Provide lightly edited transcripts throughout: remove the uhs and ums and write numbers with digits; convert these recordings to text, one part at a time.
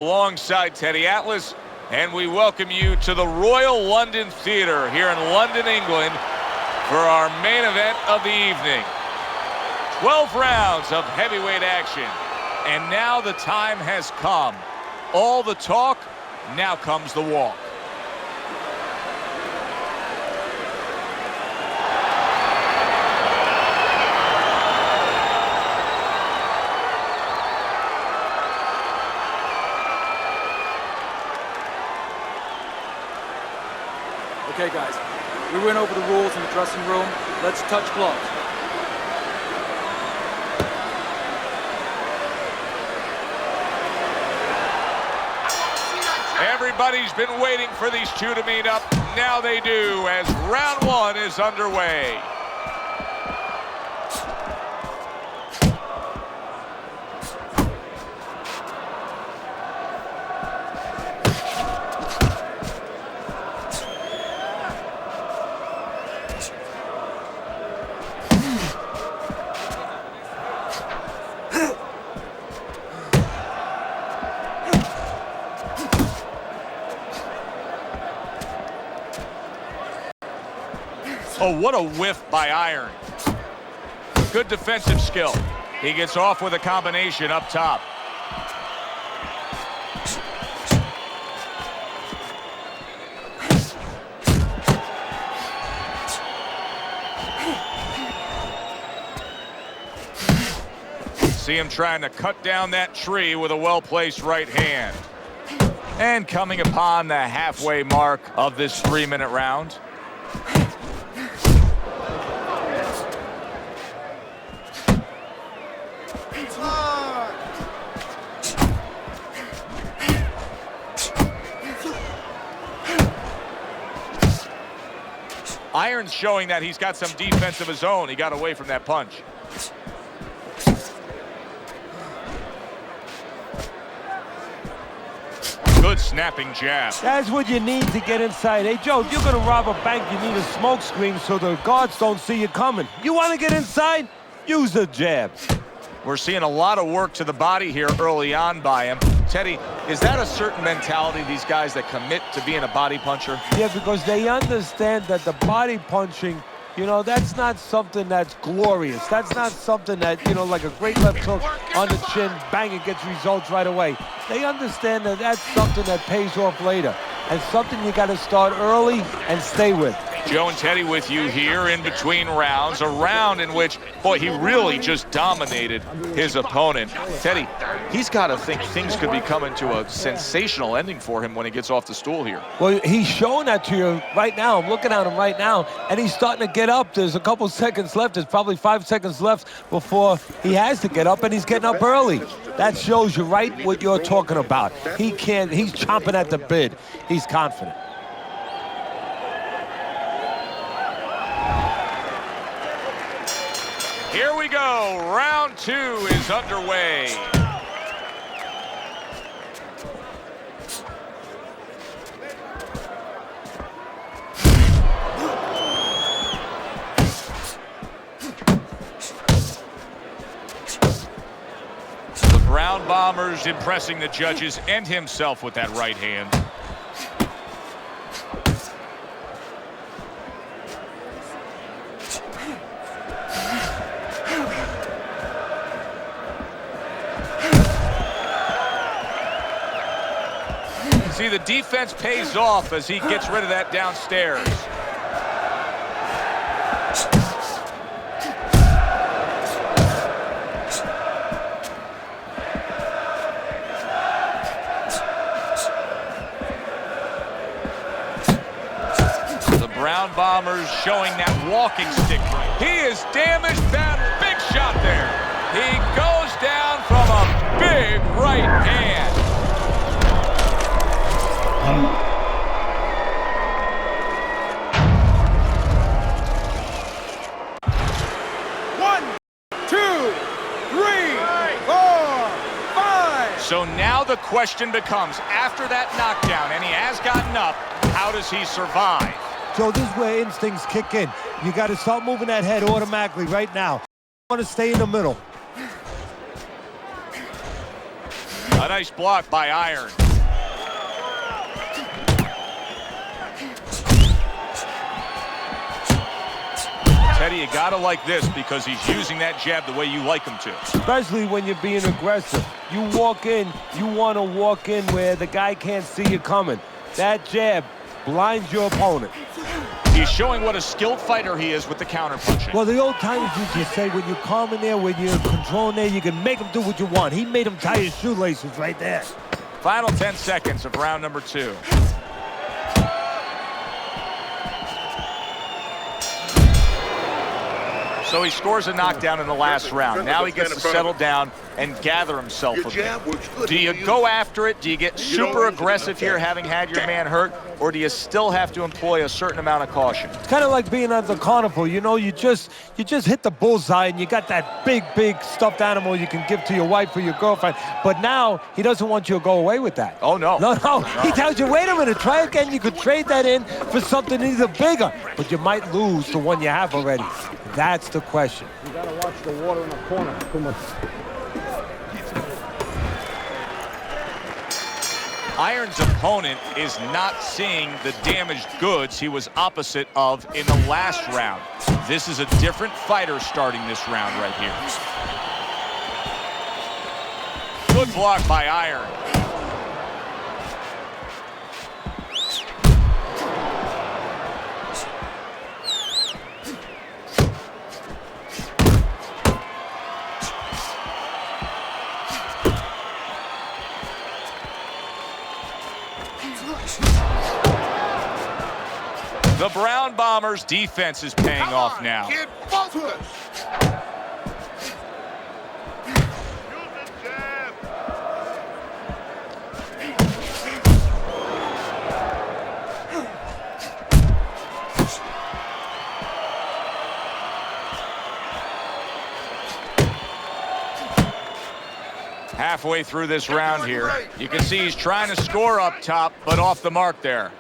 Alongside Teddy Atlas, and we welcome you to the Royal London Theatre here in London, England, for our main event of the evening. 12 rounds of heavyweight action, and now the time has come. All the talk, now comes the walk. Okay, guys, we went over the rules in the dressing room. Let's touch gloves. Everybody's been waiting for these two to meet up. Now they do, as round one is underway. Oh, what a whiff by Iron. Good defensive skill. He gets off with a combination up top. See him trying to cut down that tree with a well-placed right hand. And coming upon the halfway mark of this 3-minute round. Iron's showing that he's got some defense of his own. He got away from that punch. Good snapping jab. That's what you need to get inside. Hey, Joe, if you're going to rob a bank, you need a smoke screen so the guards don't see you coming. You want to get inside? Use the jab. We're seeing a lot of work to the body here early on by him. Teddy, is that a certain mentality, these guys that commit to being a body puncher? Yeah, because they understand that the body punching, you know, that's not something that's glorious. That's not something that, you know, like a great left hook on the chin, bang, it gets results right away. They understand that that's something that pays off later and something you got to start early and stay with. Joe and Teddy with you here in between rounds, a round in which, boy, he really just dominated his opponent. Teddy, he's got to think things could be coming to a sensational ending for him when he gets off the stool here. Well, he's showing that to you right now. I'm looking at him right now, and he's starting to get up. There's a couple seconds left. There's probably 5 seconds left before he has to get up, and he's getting up early. That shows you right what you're talking about. He's chomping at the bit. He's confident. Here we go. Round 2 is underway. The Brown Bombers impressing the judges and himself with that right hand. See, the defense pays off as he gets rid of that downstairs. The Brown Bombers showing that walking stick. He is damaged bad. Big shot there. He goes down from a big right hand. 1, 2, 3, 4, 5. So now the question becomes, after that knockdown, and he has gotten up, how does he survive? So this is where instincts kick in. You got to start moving that head automatically right now. You want to stay in the middle. A nice block by Iron. Teddy, you gotta like this because he's using that jab the way you like him to. Especially when you're being aggressive. You walk in, you want to walk in where the guy can't see you coming. That jab blinds your opponent. He's showing what a skilled fighter he is with the counterpunching. Well, the old timers used to say when you're calm in there, when you're controlling there, you can make him do what you want. He made him tie his shoelaces right there. Final 10 seconds of round number 2. So he scores a knockdown in the last round. Now he gets to settle down and gather himself a bit. Do you go after it? Do you get super aggressive here having had your man hurt? Or do you still have to employ a certain amount of caution? It's kind of like being at the carnival. You know, you just hit the bullseye and you got that big stuffed animal you can give to your wife or your girlfriend. But now he doesn't want you to go away with that. Oh, no. No. He tells you, wait a minute, try again. You could trade that in for something even bigger. But you might lose the one you have already. That's the question. You gotta watch the water in the corner. Too much. Iron's opponent is not seeing the damaged goods he was opposite of in the last round. This is a different fighter starting this round right here. Good block by Iron. The Brown Bombers' defense is paying off now. Kid, focus. Halfway through this round here, you can see he's trying to score up top, but off the mark there.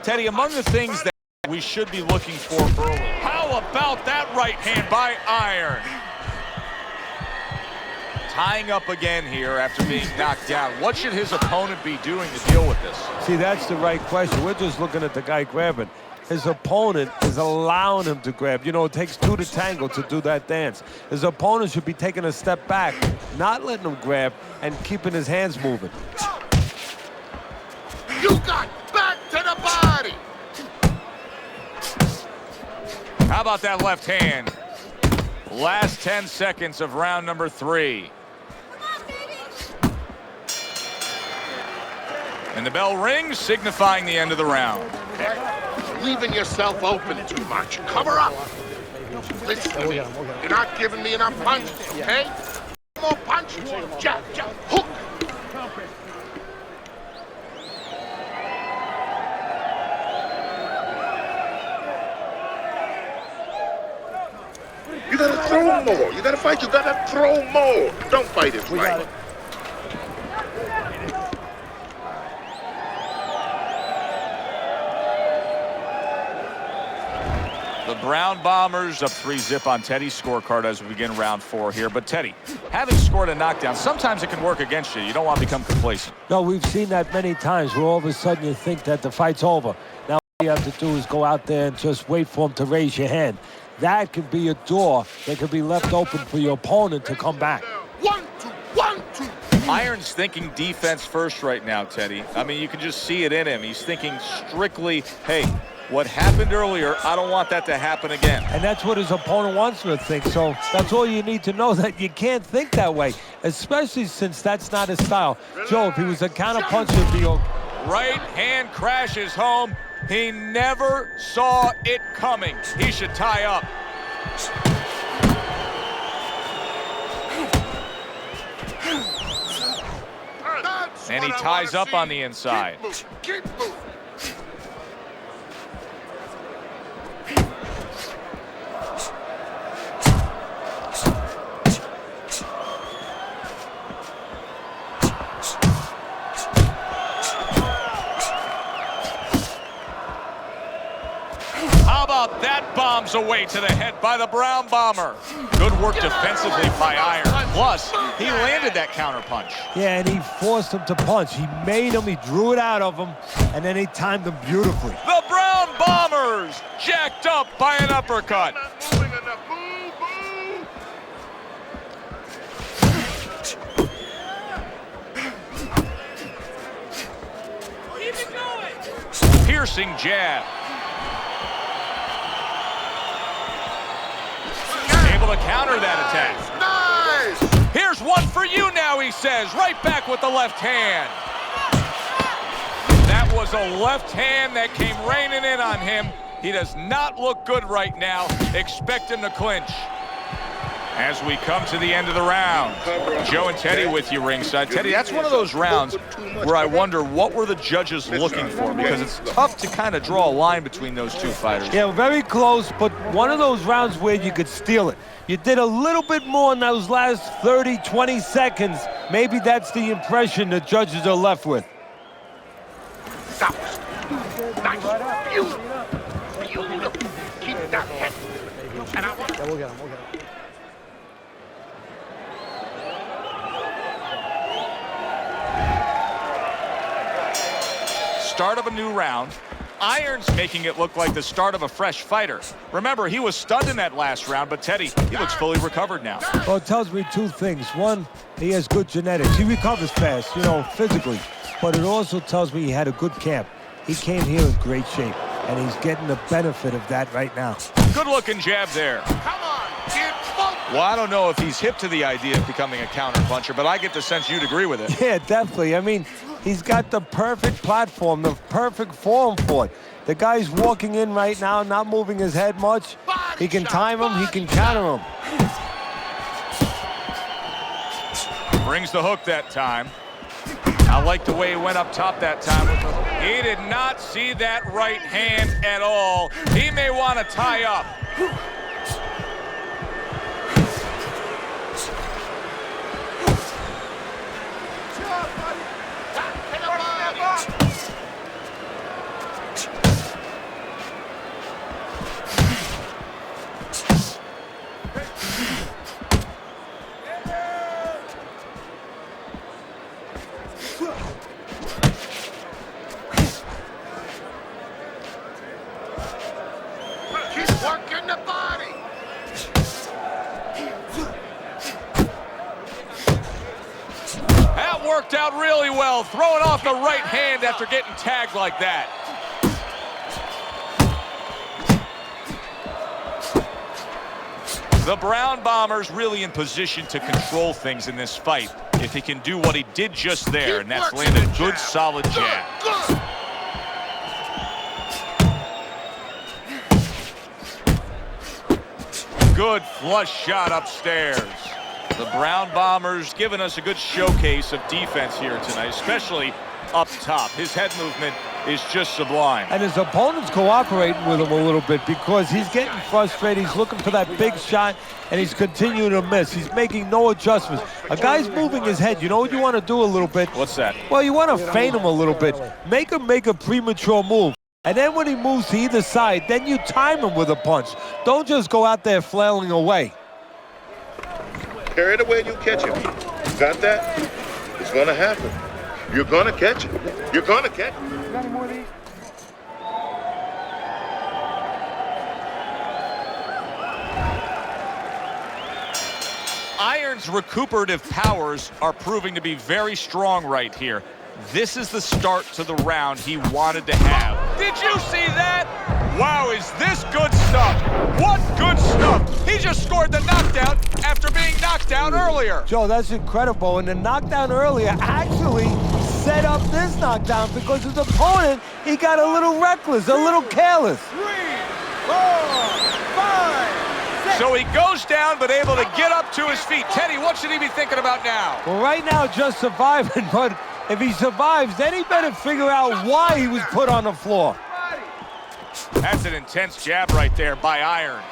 Teddy, among the things that we should be looking for early. How about that right hand by Iron? Tying up again here after being knocked down. What should his opponent be doing to deal with this? See, that's the right question. We're just looking at the guy grabbing. His opponent is allowing him to grab. You know, it takes two to tango to do that dance. His opponent should be taking a step back, not letting him grab, and keeping his hands moving. You got back to the body. How about that left hand? Last 10 seconds of round number 3. And the bell rings, signifying the end of the round. Leaving yourself open too much. Cover up. Listen to me. You're not giving me enough punches, okay? More punches. Jab, jab, hook. You gotta throw more. You gotta fight. You gotta throw more. Don't fight it right. The Brown Bombers up 3-0 on Teddy's scorecard as we begin round 4 here. But Teddy, having scored a knockdown, sometimes it can work against you. You don't want to become complacent. No, we've seen that many times where all of a sudden you think that the fight's over. Now all you have to do is go out there and just wait for him to raise your hand. That could be a door that could be left open for your opponent to come back. 1, 2, 1, 2. Iron's thinking defense first right now, Teddy. I mean, you can just see it in him. He's thinking strictly, hey, what happened earlier, I don't want that to happen again. And that's what his opponent wants him to think. So that's all you need to know, that you can't think that way, especially since that's not his style. Joe, if he was a counter-puncher, it'd be okay. Right hand crashes home. He never saw it coming. He should tie up. And he ties up on the inside. Keep moving. That bombs away to the head by the Brown Bomber. Good work defensively by Iron. Plus, he landed that counter punch. Yeah, and he forced him to punch. He made him, he drew it out of him, and then he timed him beautifully. The Brown Bombers jacked up by an uppercut. Piercing jab. Able to counter that attack. Nice! Here's one for you now, he says. Right back with the left hand. That was a left hand that came raining in on him. He does not look good right now. Expect him to clinch. As we come to the end of the round, Joe and Teddy with you ringside. Teddy, that's one of those rounds where I wonder what were the judges looking for, because it's tough to kind of draw a line between those two fighters. Yeah, very close, but one of those rounds where you could steal it. You did a little bit more in those last 30, 20 seconds. Maybe that's the impression the judges are left with. Nice. Beautiful. Beautiful. Keep that head. And I want We'll get him. Start of a new round. Iron's making it look like the start of a fresh fighter. Remember, he was stunned in that last round, but Teddy, he looks fully recovered now. Well, it tells me two things. One, he has good genetics. He recovers fast, physically. But it also tells me he had a good camp. He came here in great shape, and he's getting the benefit of that right now. Good-looking jab there. Come on, kid. Well, I don't know if he's hip to the idea of becoming a counter-puncher, but I get the sense you'd agree with it. Yeah, definitely. I mean, he's got the perfect platform, the perfect form for it. The guy's walking in right now, not moving his head much. He can time him, he can counter him. Brings the hook that time. I like the way he went up top that time. He did not see that right hand at all. He may want to tie up. Keep working the body. That worked out really well, throwing off the right hand after getting tagged like that. The Brown Bomber's really in position to control things in this fight if he can do what he did just there, and that's land a good, solid jab. Good. Good flush shot upstairs. The Brown Bombers giving us a good showcase of defense here tonight, especially up top. His head movement is just sublime. And his opponent's cooperating with him a little bit because he's getting frustrated. He's looking for that big shot, and he's continuing to miss. He's making no adjustments. A guy's moving his head. You know what you want to do a little bit? What's that? Well, you want to feint him a little bit. Make him make a premature move. And then when he moves to either side, then you time him with a punch. Don't just go out there flailing away. Carry it away and you catch it. You got that? It's gonna happen. You're gonna catch it. You're gonna catch it. You got any more of these? Iron's recuperative powers are proving to be very strong right here. This is the start to the round he wanted to have. Did you see that? Wow, is this good stuff? What good stuff? He just scored the knockdown after being knocked down earlier. Joe, that's incredible. And the knockdown earlier actually set up this knockdown because his opponent, he got a little reckless, a little careless. 3, 4, 5, 6. So he goes down, but able to get up to his feet. Teddy, what should he be thinking about now? Well, right now, just surviving, but if he survives, then he better figure out why he was put on the floor. That's an intense jab right there by Iron.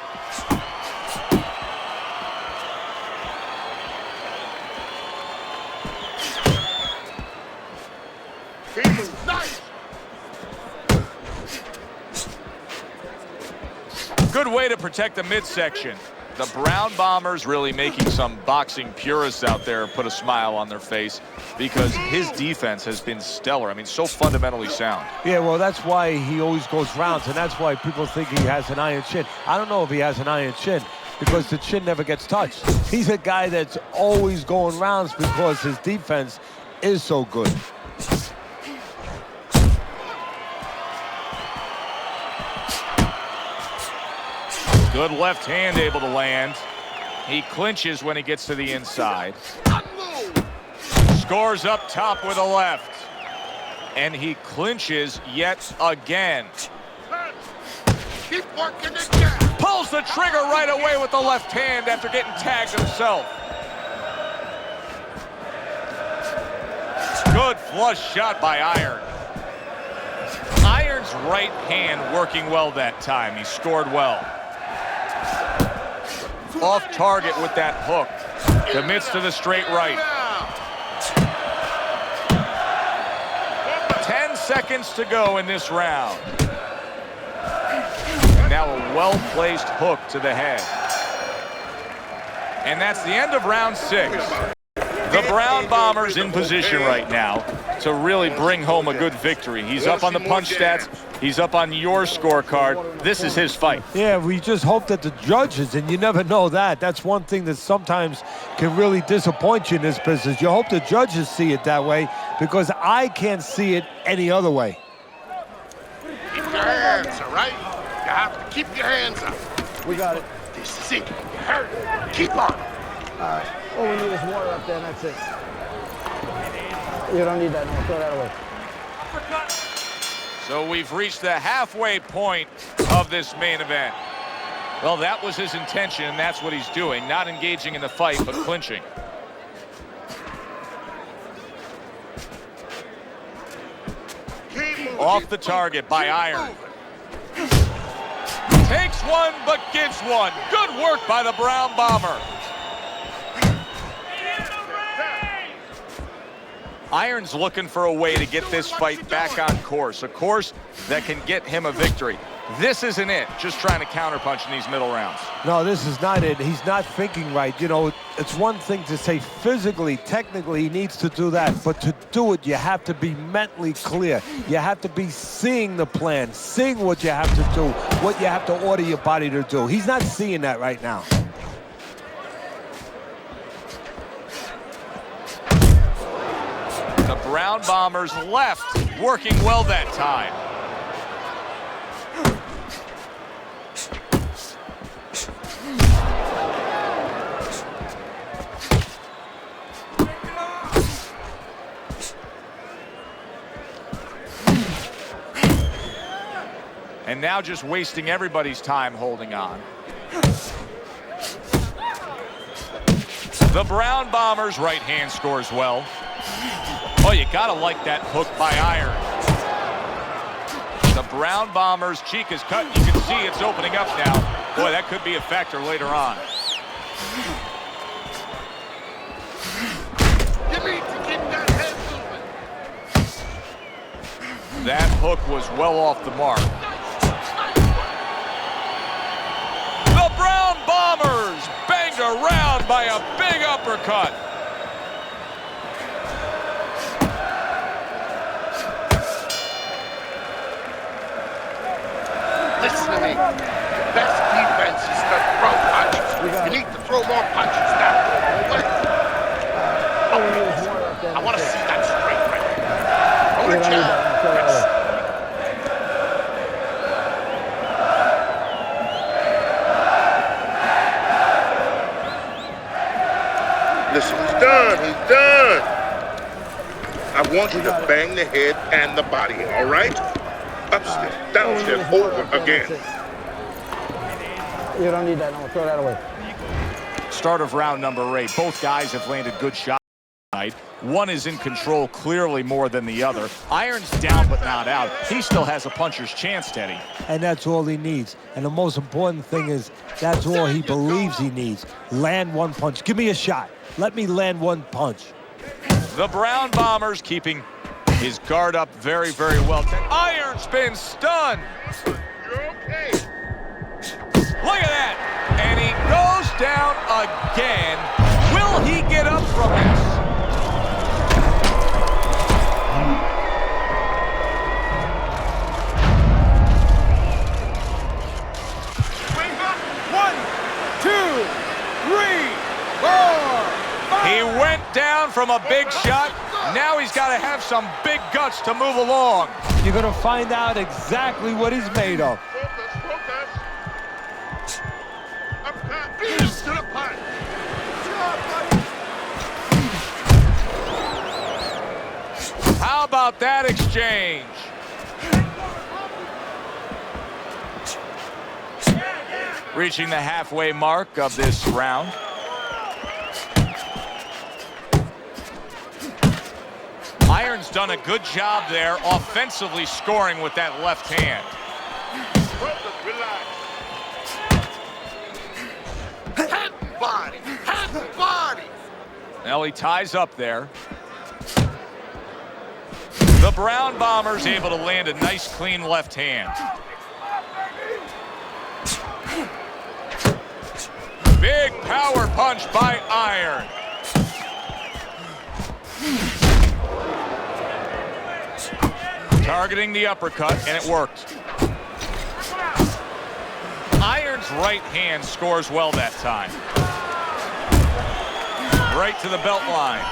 Nice. Good way to protect the midsection. The Brown Bombers really making some boxing purists out there put a smile on their face because his defense has been stellar. I mean, so fundamentally sound. Yeah, well, that's why he always goes rounds, and that's why people think he has an iron chin. I don't know if he has an iron chin because the chin never gets touched. He's a guy that's always going rounds because his defense is so good. Good left hand able to land. He clinches when he gets to the inside. Scores up top with a left. And he clinches yet again. Keep working it down. Pulls the trigger right away with the left hand after getting tagged himself. Good flush shot by Iron. Iron's right hand working well that time. He scored well. Off target with that hook. Commits to the straight right. 10 seconds to go in this round. Now a well-placed hook to the head. And that's the end of round 6. The Brown Bombers in position right now to really bring home a good victory. He's up on the punch stats. He's up on your scorecard. This is his fight. Yeah, we just hope that the judges, and you never know that. That's one thing that sometimes can really disappoint you in this business. You hope the judges see it that way because I can't see it any other way. Keep your hands, all right? You have to keep your hands up. We got it. This is it. Hurt. Keep on. All right. All we need is water up there, and that's it. You don't need that. No, throw that away. So we've reached the halfway point of this main event. Well, that was his intention, and that's what he's doing. Not engaging in the fight, but clinching. Off the target by Iron. Takes one, but gives one. Good work by the Brown Bomber. Iron's looking for a way to get this fight back on course, a course that can get him a victory. This isn't it, just trying to counterpunch in these middle rounds. No, this is not it. He's not thinking right. You know, it's one thing to say physically, technically, he needs to do that. But to do it, you have to be mentally clear. You have to be seeing the plan, seeing what you have to do, what you have to order your body to do. He's not seeing that right now. The Brown Bombers left, working well that time. And now just wasting everybody's time holding on. The Brown Bombers' right hand scores well. Oh, you gotta like that hook by Iron. The Brown Bombers' cheek is cut. You can see it's opening up now. Boy, that could be a factor later on. You need to keep that head moving. That hook was well off the mark. The Brown Bombers banged around by a big uppercut. Listen to me. Best defense is to throw punches. You need to throw more punches now. All we need is water up there. I want to see that straight right there. Hold You it don't need down. that. No, throw that away. Listen, he's done. He's done. I want you to bang the head and the body, all right? Upstairs, All we need downstairs, is water over up there, again. that's it. You don't need that. No, throw that away. Start of round number 8. Both guys have landed good shots tonight. One is in control clearly more than the other. Iron's down but not out. He still has a puncher's chance, Teddy. And that's all he needs. And the most important thing is that's all he believes he needs. Land one punch. Give me a shot. Let me land one punch. The Brown Bombers keeping his guard up very, very well. Iron's been stunned. You're okay. Look at that. And he goes down again. Will he get up from this? He went down from a big shot. Now he's got to have some big guts to move along. You're going to find out exactly what he's made of. Focus. Beat him to the punch. How about that exchange? Reaching the halfway mark of this round. Iron's done a good job there offensively scoring with that left hand. Relax. Head and body. Now he ties up there. The Brown Bomber's able to land a nice clean left hand. Big power punch by Iron. Targeting the uppercut, and it worked. Iron's right hand scores well that time. Right to the belt line.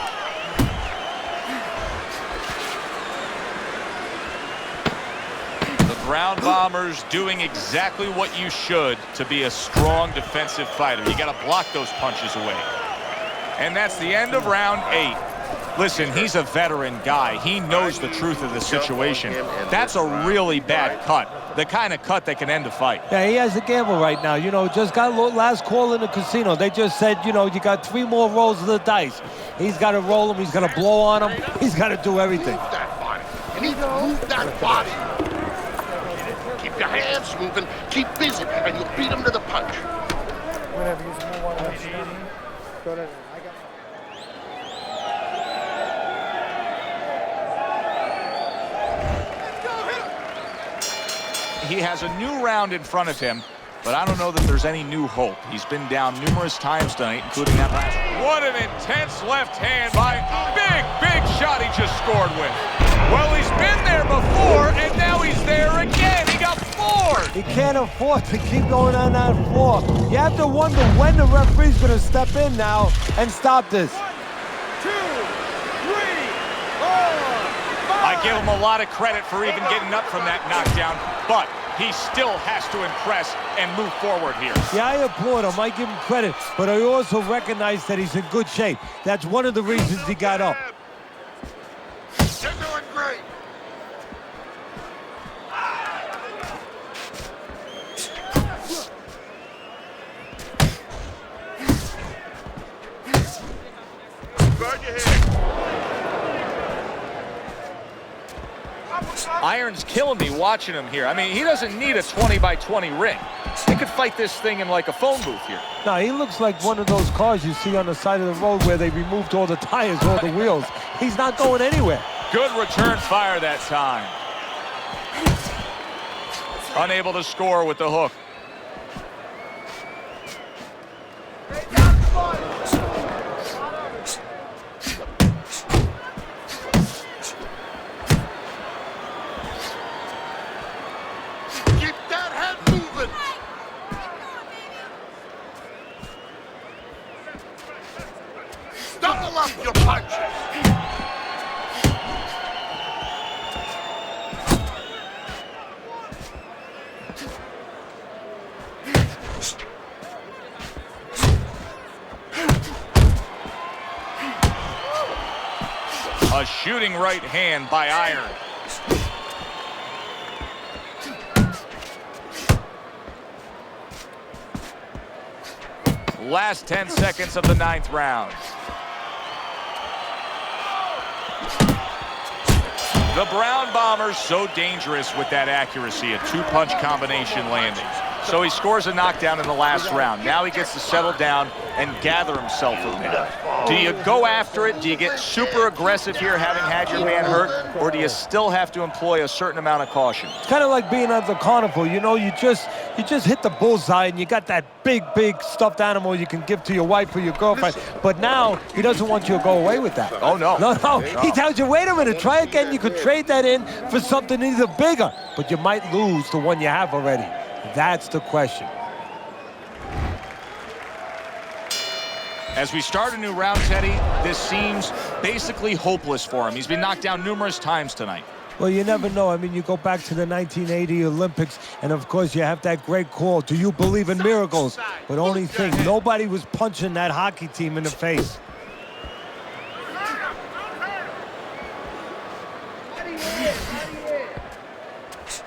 The Brown Bombers doing exactly what you should to be a strong defensive fighter. You got to block those punches away. And that's the end of round 8. Listen, he's a veteran guy. He knows the truth of the situation. That's a really bad cut. The kind of cut that can end a fight. Yeah, he has a gamble right now. You know, just got last call in the casino. They just said, you know, you got 3 more rolls of the dice. He's got to roll him. He's got to blow on him. He's got to do everything. Move that body. You need to move that body. Keep your hands moving. Keep busy, and you'll beat him to the punch. He has a new round in front of him, but I don't know that there's any new hope. He's been down numerous times tonight, including that last. What an intense left hand by big shot he just scored with. Well, he's been there before, and now he's there again. He got floored. He can't afford to keep going on that floor. You have to wonder when the referee's going to step in now and stop this. 1, 2, 3, 4, 5. I give him a lot of credit for even getting up from that knockdown, but he still has to impress and move forward here. Yeah, I applaud him. I give him credit, but I also recognize that he's in good shape. That's one of the reasons he got up. You're doing great. Guard your head. Iron's killing me watching him here. I mean, he doesn't need a 20-by-20 ring. He could fight this thing in like a phone booth here. No, he looks like one of those cars you see on the side of the road where they removed all the tires, all the wheels. He's not going anywhere. Good return fire that time. Unable to score with the hook. Keep that head moving. Double up your punches. A shooting right hand by Iron. Last 10 seconds of the 9th round. The Brown Bombers so dangerous with that accuracy, a 2-punch combination landing. So he scores a knockdown in the last round. Now he gets to settle down and gather himself a bit. Do you go after it? Do you get super aggressive here having had your man hurt? Or do you still have to employ a certain amount of caution? It's kind of like being at the carnival. You know, you just hit the bullseye and you got that big stuffed animal you can give to your wife or your girlfriend. But now he doesn't want you to go away with that. Oh, no. No. He tells you, wait a minute, try again. You could trade that in for something either bigger, but you might lose the one you have already. That's the question. As we start a new round, Teddy, this seems basically hopeless for him. He's been knocked down numerous times tonight. Well, you never know. I mean, you go back to the 1980 Olympics, and of course you have that great call, do you believe in miracles? But only thing, nobody was punching that hockey team in the face.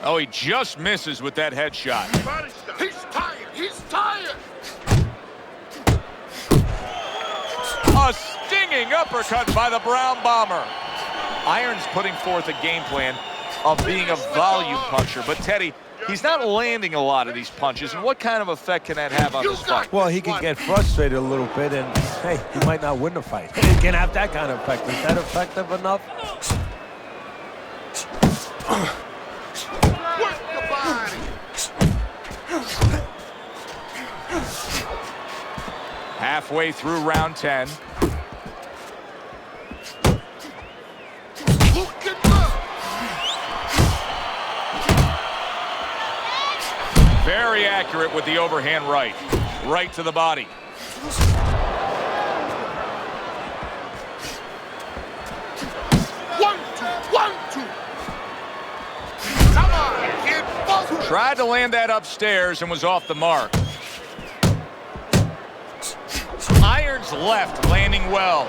Oh, he just misses with that headshot. He's tired. He's tired. A stinging uppercut by the Brown Bomber. Iron's putting forth a game plan of being a volume puncher. But, Teddy, he's not landing a lot of these punches. And what kind of effect can that have on this fight? Well, he can get frustrated a little bit, and, hey, he might not win the fight. He can have that kind of effect. Is that effective enough? Work the body. Halfway through round 10. Look at that. Very accurate with the overhand right. Right to the body. 1, 2, 1, 2. Come on, kid. Both. Tried to land that upstairs and was off the mark. Iron's left, landing well.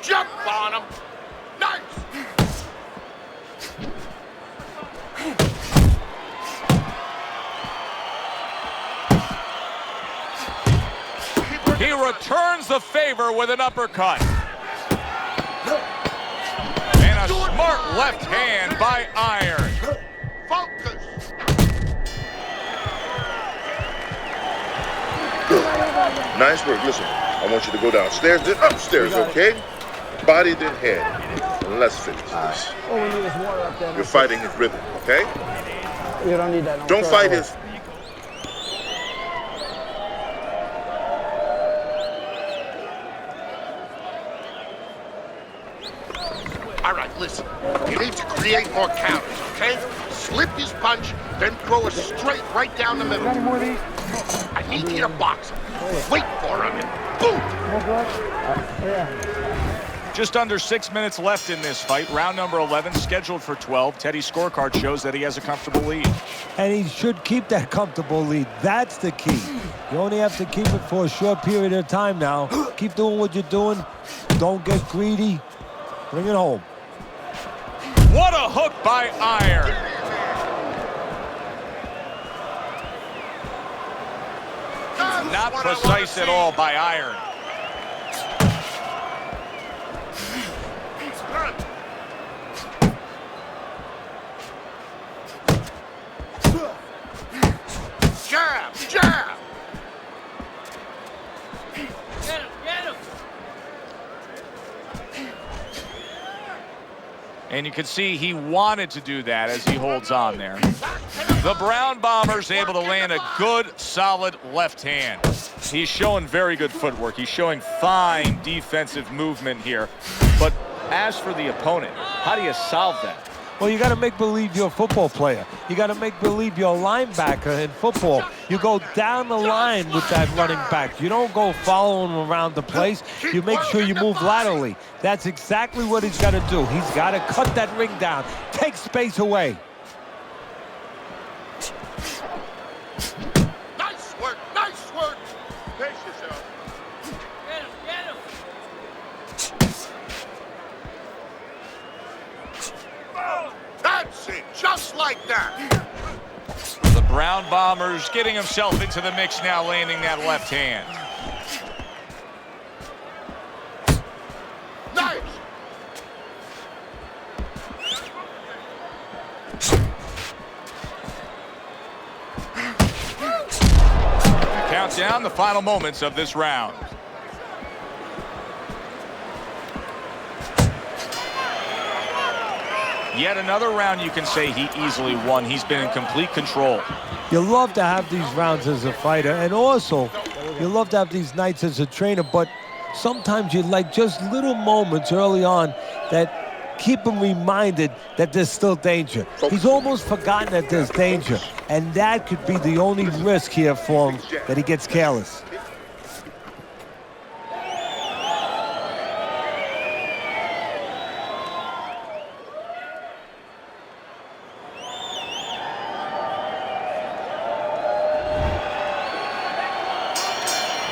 Jump on him. Nice. He returns the favor with an uppercut. And a smart left hand by Iron. Focus. Nice work. Listen, I want you to go downstairs, then upstairs, okay? Body, then head. And let's finish this. All we need is water up there. You're fighting his rhythm, okay? You don't need that. Don't fight his... All right, listen. You need to create more counters, okay? Slip his punch, then throw a straight right down the middle. Any more of these? I need you to box him. Wait for him and boom! More blood? Yeah. Just under 6 minutes left in this fight. Round number 11, scheduled for 12. Teddy's scorecard shows that he has a comfortable lead. And he should keep that comfortable lead. That's the key. You only have to keep it for a short period of time now. Keep doing what you're doing. Don't get greedy. Bring it home. What a hook by Iron. Not precise at all by Iron. Jab, jab. And you can see he wanted to do that as he holds on there. The Brown Bomber's able to land a good, solid left hand. He's showing very good footwork. He's showing fine defensive movement here. But as for the opponent, how do you solve that? Well, you got to make believe you're a football player. You got to make believe you're a linebacker in football. You go down the line with that running back. You don't go following him around the place. You make sure you move laterally. That's exactly what he's got to do. He's got to cut that ring down, take space away. Nice work, nice work. Pace yourself. That's it, just like that. The Brown Bomber's getting himself into the mix now, landing that left hand. Nice. down the final moments of this round. Yet another round you can say he easily won. He's been in complete control. You love to have these rounds as a fighter, and also you love to have these nights as a trainer, but sometimes you like just little moments early on that keep him reminded that there's still danger. He's almost forgotten that there's danger, and that could be the only risk here for him, that he gets careless.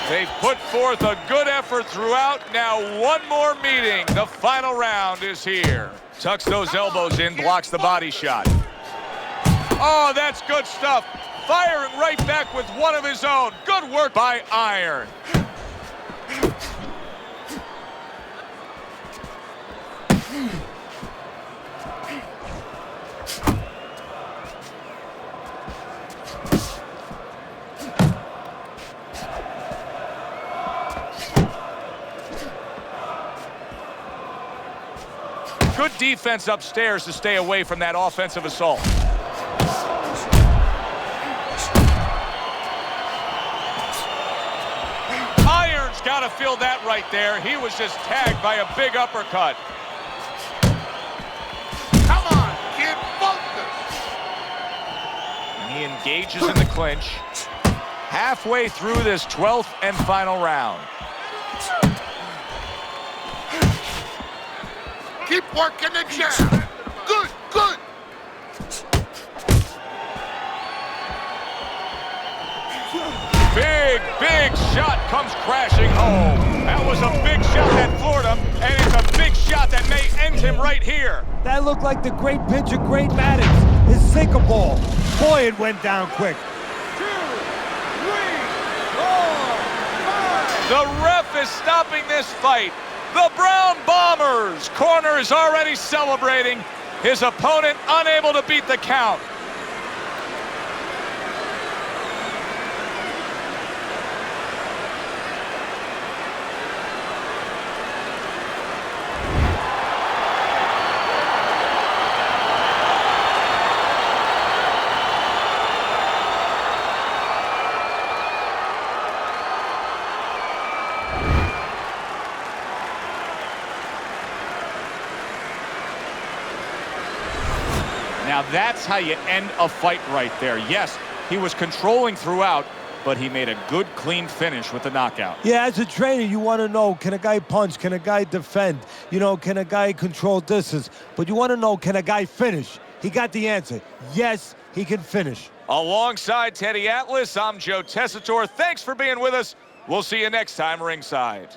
They've put forth a good effort throughout. Now one more meeting. The final round is here. Tucks those elbows in, blocks the body shot. Oh, that's good stuff. Firing right back with one of his own. Good work by Iron. Good defense upstairs to stay away from that offensive assault. Iron's got to feel that right there. He was just tagged by a big uppercut. Come on, kid, focus. And he engages in the clinch. Halfway through this 12th and final round. Keep working the jab. Good, good. Big shot comes crashing home. That was a big shot that floored him, and it's a big shot that may end him right here. That looked like the great pitch of Great Maddox, his sinker ball. Boy, it went down quick. 2, 3, 4, 5. The ref is stopping this fight. The Brown Bombers corner is already celebrating. His opponent unable to beat the count. Now that's how you end a fight right there. Yes, he was controlling throughout, but he made a good, clean finish with the knockout. Yeah, as a trainer, you want to know, can a guy punch? Can a guy defend? You know, can a guy control distance? But you want to know, can a guy finish? He got the answer. Yes, he can finish. Alongside Teddy Atlas, I'm Joe Tessitore. Thanks for being with us. We'll see you next time ringside.